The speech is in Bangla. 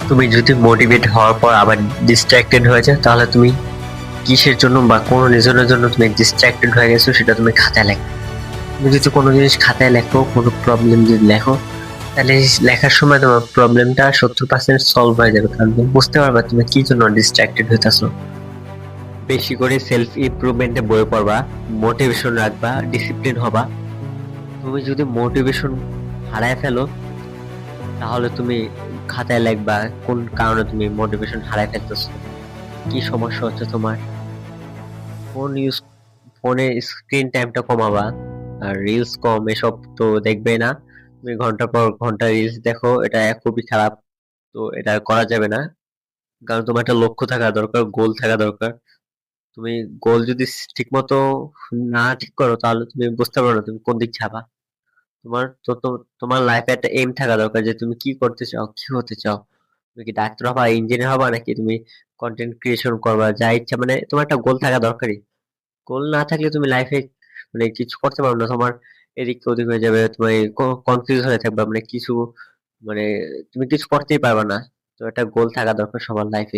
তুমি যদি মোটিভেট হওয়ার পর আবার ডিস্ট্রাক্টেড হয়ে যাও, তাহলে তুমি কিসের জন্য বা কোন রিজনের জন্য তুমি ডিস্ট্রাক্টেড হয়ে গেছো সেটা তুমি খাতায় লেখো। তুমি যদি কোনো জিনিস খাতায় লেখো, কোনো প্রবলেম যদি লেখো, তাহলে লেখার সময় তোমার প্রবলেমটা 70% সলভ হয়ে যাবে, কারণ তুমি বুঝতে পারবা তুমি কি জন্য ডিস্ট্রাক্টেড হইতাছো। বেশি করে সেলফ ইমপ্রুভমেন্টে বই পড়বা, মোটিভেশন রাখবা, ডিসিপ্লিন হবা। তুমি যদি মোটিভেশন হারায় ফেলো, তাহলে তুমি খাতায় লিখবা কোন কারণে তুমি মোটিভেশন হারায় ফেলতেছো, কি সমস্যা হচ্ছে তোমার। ফোন ইউজ ফোনে স্ক্রিন টাইমটা কমাবা, আর রিলস কম, এসব তো দেখবে না। তুমি ঘন্টার পর ঘন্টা রিলস দেখো, এটা খুবই খারাপ। তো এটা করা যাবে না, কারণ তোমার একটা লক্ষ্য থাকা দরকার, গোল থাকা দরকার। তুমি গোল যদি ঠিক মতো না ঠিক করো, তাহলে তুমি বুঝতে পারো না তুমি কোন দিক যাবা। তোমার লাইফে একটা এম থাকা দরকার, যে তুমি কি করতে চাও, কি হতে চাও। তুমি কি ডাক্তার হবা, ইঞ্জিনিয়ার হবা, নাকি তুমি কন্টেন্ট ক্রিয়েশন করবা, যা ইচ্ছা, মানে তোমার একটা গোল থাকা দরকারই। গোল না থাকলে তুমি লাইফে মানে কিছু করতে পারবে না। তোমার এদিক ওদিক হয়ে যাবে, তুমি কনফিউজ হয়ে থাকবে, মানে কিছু, মানে তুমি কিছু করতেই পারবে না। তো একটা গোল থাকা দরকার সবার লাইফে।